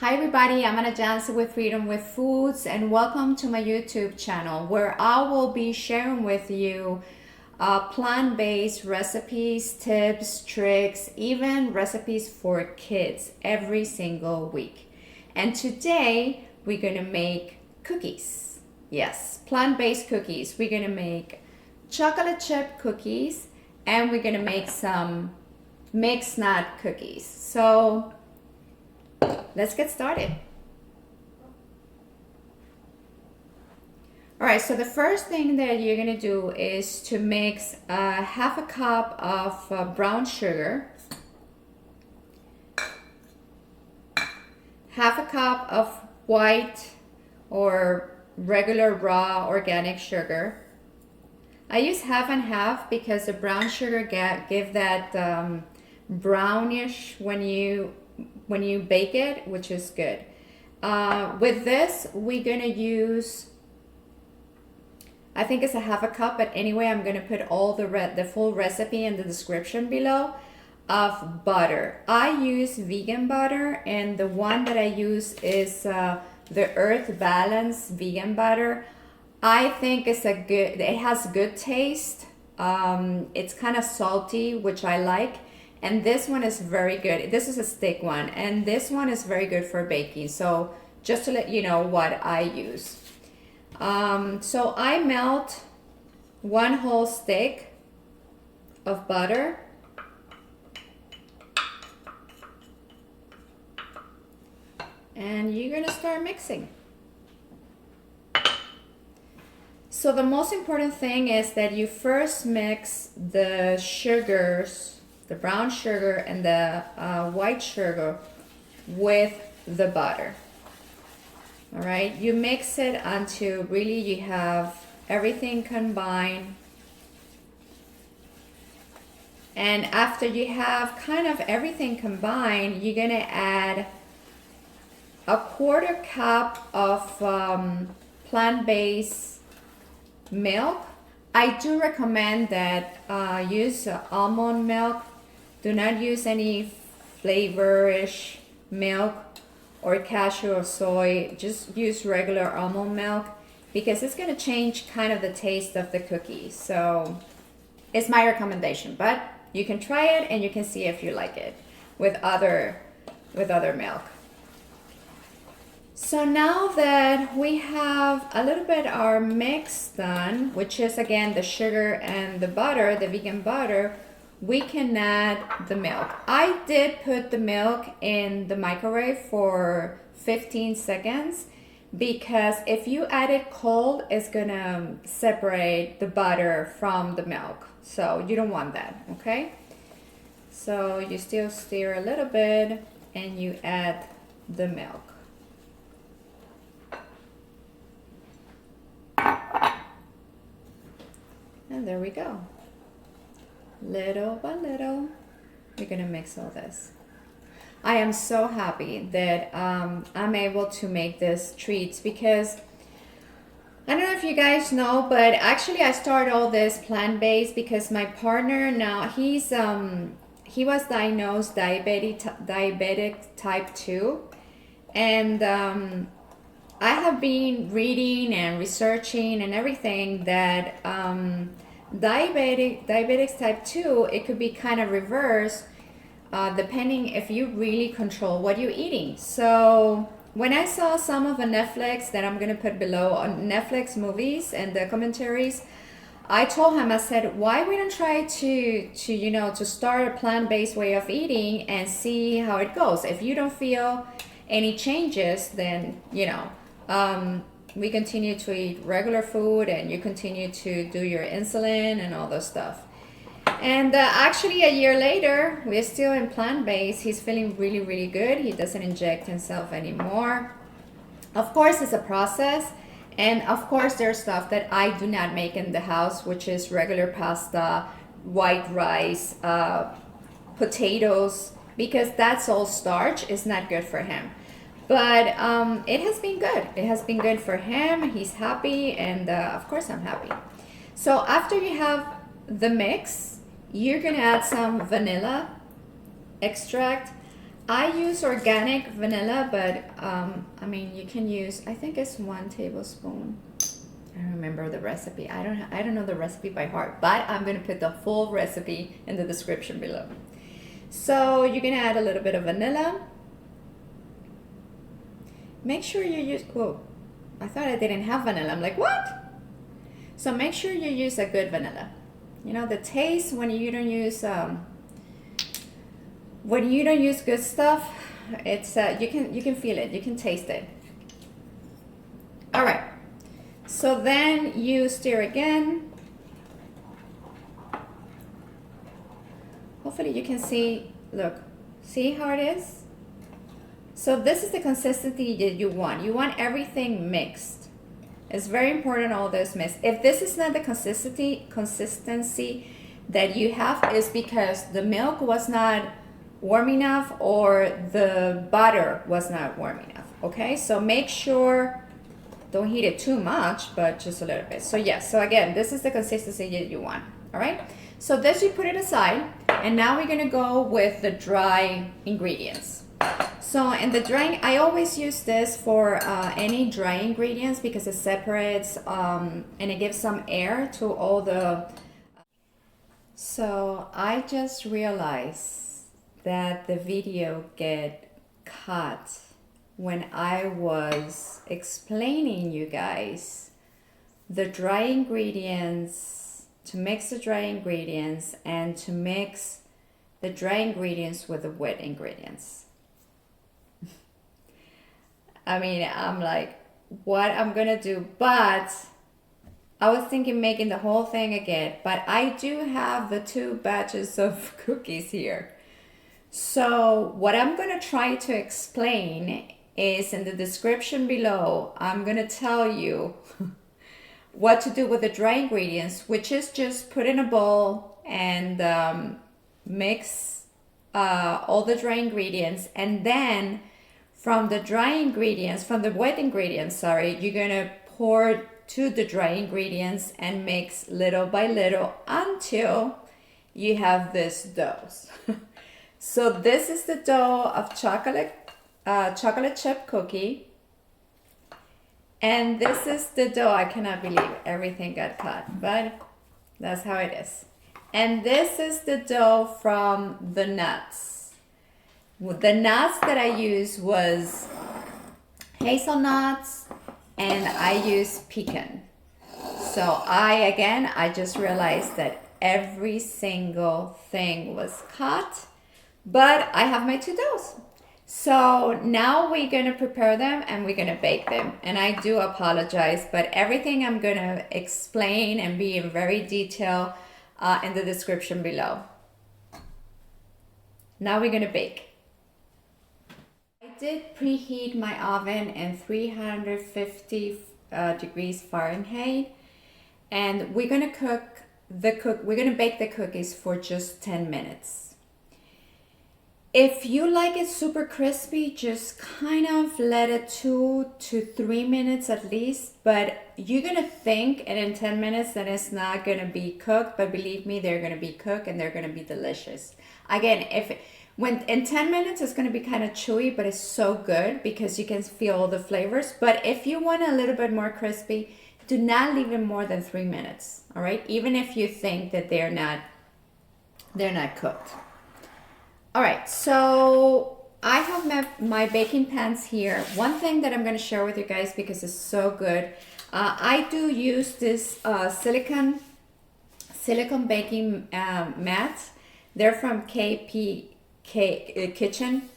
Hi everybody, I'm Anayansi with Freedom with Foods and welcome to my YouTube channel where I will be sharing with you plant-based recipes, tips, tricks, even recipes for kids every single week. And today we're gonna make cookies. Yes, plant-based cookies. We're gonna make chocolate chip cookies and we're gonna make some mixed nut cookies. So let's get started. All right, so the first thing that you're gonna do is to mix half a cup of brown sugar, half a cup of white or regular raw organic sugar. I use half and half because the brown sugar give that brownish when you bake it, which is good. With this, we're gonna use, I think it's a half a cup, but anyway, I'm gonna put all the full recipe in the description below, of butter. I use vegan butter, and the one that I use is the Earth Balance vegan butter. I think it has good taste. It's kind of salty, which I like. And this one is very good. This is a stick one, and this one is very good for baking. So just to let you know what I use. So I melt one whole stick of butter. And you're gonna start mixing. So the most important thing is that you first mix the sugars, the brown sugar and the white sugar with the butter. All right, you mix it until really you have everything combined. And after you have kind of everything combined, you're gonna add a quarter cup of plant-based milk. I do recommend that use almond milk. Do not use any flavorish milk or cashew or soy. Just use regular almond milk because it's going to change kind of the taste of the cookie. So it's my recommendation, but you can try it and you can see if you like it with other milk. So now that we have a little bit our mix done, which is again the sugar and the butter, the vegan butter, we can add the milk. I did put the milk in the microwave for 15 seconds because if you add it cold, it's gonna separate the butter from the milk. So you don't want that, okay? So you still stir a little bit and you add the milk. And there we go. Little by little, we're gonna mix all this. I am so happy that I'm able to make these treats because I don't know if you guys know, but actually I started all this plant-based because my partner now, he was diagnosed diabetic type 2, and I have been reading and researching and everything that diabetics type 2, it could be kind of reversed depending if you really control what you're eating. So when I saw some of the Netflix that I'm gonna put below on Netflix movies and the commentaries, I told him, I said, why we don't try to start a plant-based way of eating and see how it goes. If you don't feel any changes, then we continue to eat regular food and you continue to do your insulin and all those stuff. And actually a year later, we're still in plant-based. He's feeling really, really good. He doesn't inject himself anymore. Of course, it's a process. And of course, there's stuff that I do not make in the house, which is regular pasta, white rice, potatoes, because that's all starch. It's not good for him. But it has been good. It has been good for him. He's happy, and of course I'm happy. So after you have the mix, you're gonna add some vanilla extract. I use organic vanilla, but I mean, you can use, I think it's 1 tablespoon. I don't remember the recipe. I don't know the recipe by heart, but I'm gonna put the full recipe in the description below. So you're gonna add a little bit of vanilla. Make sure you use, whoa, I thought I didn't have vanilla. I'm like, what? So make sure you use a good vanilla. You know, the taste when you don't use good stuff, it's you can feel it, you can taste it. All right. So then you stir again. Hopefully you can see, look, see how it is? So this is the consistency that you want. You want everything mixed. It's very important all this mixed. If this is not the consistency that you have, is because the milk was not warm enough or the butter was not warm enough, okay? So make sure, don't heat it too much, but just a little bit. So yes, so again, this is the consistency that you want, all right? So this you put it aside, and now we're gonna go with the dry ingredients. So in the drying, I always use this for any dry ingredients because it separates and it gives some air to all the... So I just realized that the video get cut when I was explaining you guys the dry ingredients, to mix the dry ingredients and to mix the dry ingredients with the wet ingredients. I mean, I'm like, what I'm gonna do, but I was thinking making the whole thing again, but I do have the 2 batches of cookies here. So what I'm gonna try to explain is in the description below. I'm gonna tell you what to do with the dry ingredients, which is just put in a bowl and mix all the dry ingredients, and then from the wet ingredients, sorry, you're gonna pour to the dry ingredients and mix little by little until you have this dough. So this is the dough of chocolate chip cookie. And this is the dough. I cannot believe everything got cut, but that's how it is. And this is the dough from the nuts. The nuts that I used was hazelnuts, and I used pecan. So I just realized that every single thing was cut, but I have my 2 doughs. So now we're gonna prepare them and we're gonna bake them. And I do apologize, but everything I'm gonna explain and be in very detail in the description below. Now we're gonna bake. I did preheat my oven in 350 degrees Fahrenheit, and we're gonna we're gonna bake the cookies for just 10 minutes. If you like it super crispy, just kind of let it 2 to 3 minutes at least, but you're gonna think and in 10 minutes that it's not gonna be cooked, but believe me, they're gonna be cooked and they're gonna be delicious. Again, when in 10 minutes it's going to be kind of chewy, but it's so good because you can feel all the flavors. But if you want a little bit more crispy, do not leave it more than 3 minutes, all right? Even if you think that they're not cooked. All right, so I have my baking pans here. One thing that I'm going to share with you guys because it's so good, I do use this silicone baking mats. They're from KP Kitchen.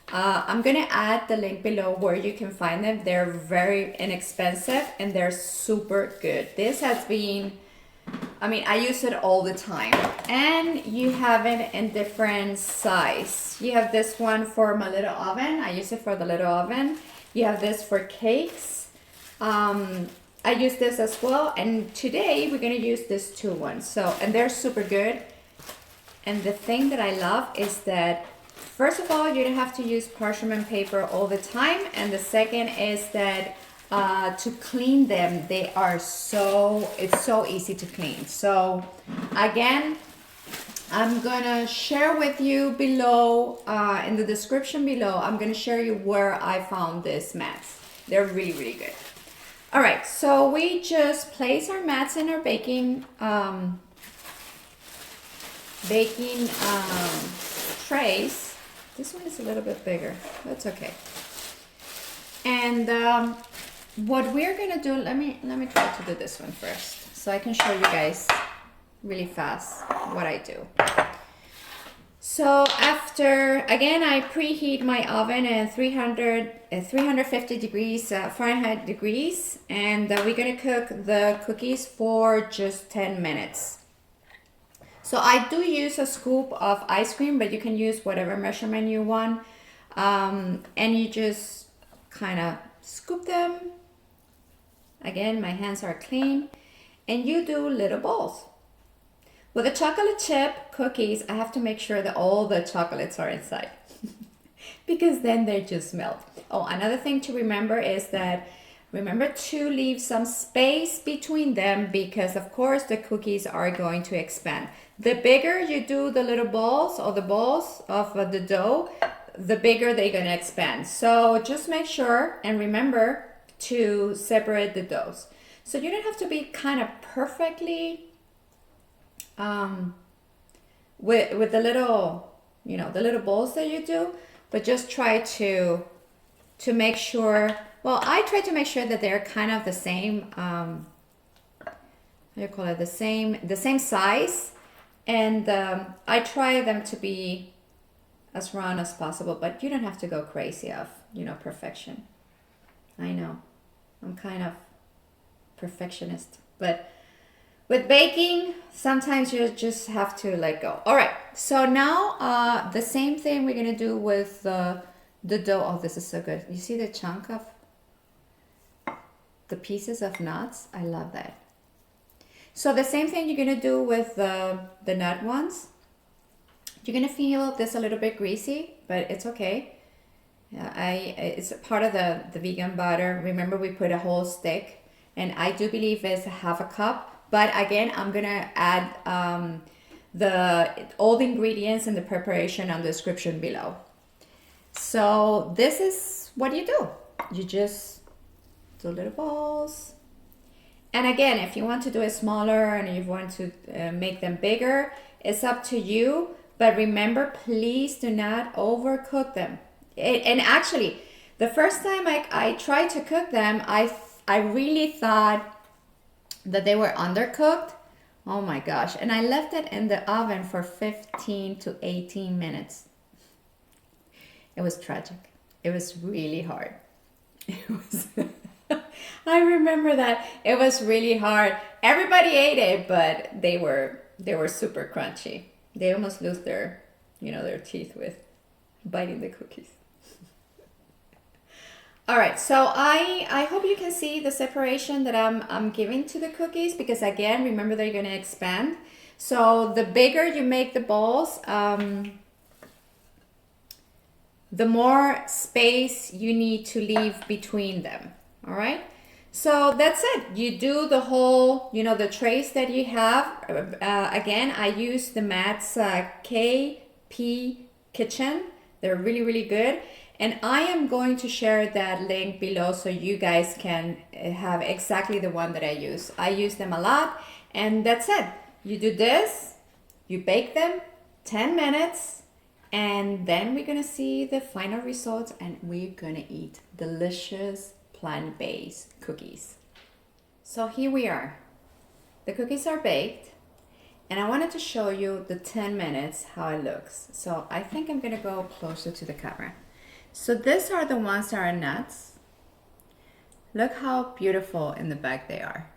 I'm gonna add the link below where you can find them. They're very inexpensive and they're super good. This has been, I mean, I use it all the time. And you have it in different size. You have this one for my little oven. I use it for the little oven. You have this for cakes. I use this as well. And today we're gonna use this 2 ones. So, and they're super good. And the thing that I love is that, first of all, you don't have to use parchment paper all the time. And the second is that to clean them, it's so easy to clean. So again, I'm gonna share with you below, in the description below, I'm gonna share you where I found these mats. They're really, really good. All right, so we just place our mats in our baking trays. This one is a little bit bigger. That's okay. And what we're gonna do, let me try to do this one first, so I can show you guys really fast what I do. So after, again, I preheat my oven at 350 degrees Fahrenheit degrees, and we're gonna cook the cookies for just 10 minutes. So I do use a scoop of ice cream, but you can use whatever measurement you want. And you just kind of scoop them. Again, my hands are clean. And you do little balls. With the chocolate chip cookies, I have to make sure that all the chocolates are inside. Because then they just melt. Oh, another thing to remember is that remember to leave some space between them, because of course the cookies are going to expand. The bigger you do the little balls or the balls of the dough, the bigger they're going to expand. So just make sure and remember to separate the doughs. So you don't have to be kind of perfectly with the little, you know, the little balls that you do, but just try to make sure, well, I try to make sure that they're kind of the same, how do you call it, the same size. And I try them to be as round as possible, but you don't have to go crazy of, you know, perfection. I know, I'm kind of perfectionist, but with baking, sometimes you just have to let go. All right, so now the same thing we're gonna do with the dough. Oh, this is so good. You see the chunk of the pieces of nuts? I love that. So the same thing you're gonna do with the nut ones. You're gonna feel this a little bit greasy, but it's okay. It's part of the vegan butter. Remember, we put a whole stick, and I do believe it's half a cup. But again, I'm gonna add all the ingredients and the preparation on the description below. So this is what you do. You just do little balls. And again, if you want to do it smaller and you want to make them bigger, it's up to you. But remember, please do not overcook them. And actually, the first time I tried to cook them, I really thought that they were undercooked. Oh my gosh. And I left it in the oven for 15 to 18 minutes. It was tragic. It was really hard. It was I remember that it was really hard. Everybody ate it, but they were super crunchy. They almost lose their teeth with biting the cookies. All right, so I hope you can see the separation that I'm giving to the cookies, because again, remember they're going to expand. So the bigger you make the balls, the more space you need to leave between them. All right, so that's it. You do the whole, the trays that you have. Again, I use the mats KP Kitchen. They're really, really good. And I am going to share that link below so you guys can have exactly the one that I use. I use them a lot, and that's it. You do this, you bake them 10 minutes, and then we're gonna see the final results, and we're gonna eat delicious plant-based cookies. So here we are. The cookies are baked, and I wanted to show you the 10 minutes how it looks. So I think I'm gonna go closer to the camera. So these are the ones that are nuts. Look how beautiful in the back they are.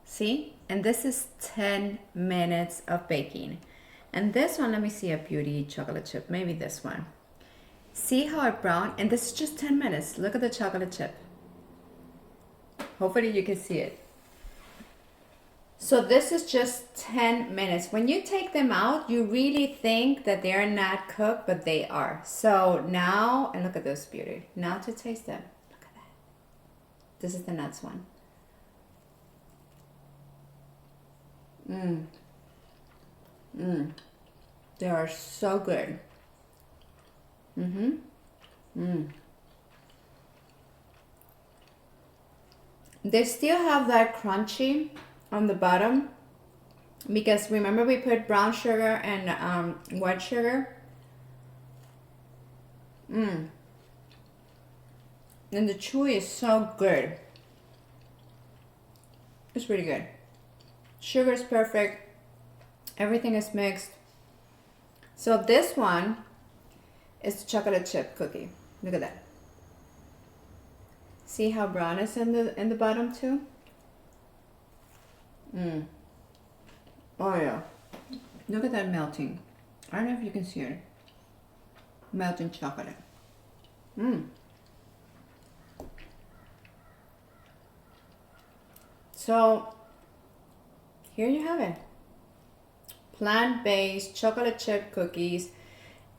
See? And this is 10 minutes of baking. And this one, let me see, a beauty chocolate chip, maybe this one. See how it brown? And this is just 10 minutes. Look at the chocolate chip. Hopefully you can see it. So this is just 10 minutes. When you take them out, you really think that they are not cooked, but they are. So now, and look at this beauty. Now to taste them. Look at that. This is the nuts one. They are so good. They still have that crunchy on the bottom because remember we put brown sugar and white sugar. And the chewy is so good. It's really good. Sugar is perfect. Everything is mixed. So this one is chocolate chip cookie. Look at that. See how brown is in the bottom too? Oh yeah. Look at that melting. I don't know if you can see it. Melting chocolate. So here you have it. Plant-based chocolate chip cookies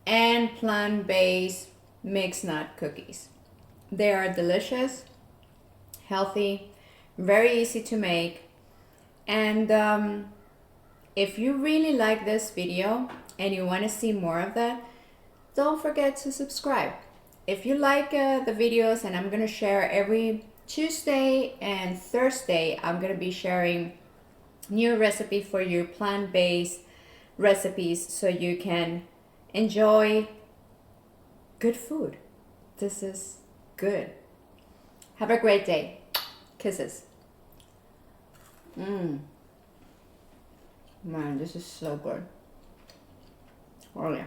and plant-based mixed nut cookies. They are delicious, healthy, very easy to make. And if you really like this video and you want to see more of that, don't forget to subscribe. If you like the videos, and I'm going to share every Tuesday and Thursday, I'm going to be sharing new recipe for you, plant-based recipes, so you can enjoy good food. This is good. Have a great day. Kisses. Man, this is so good. Oh yeah.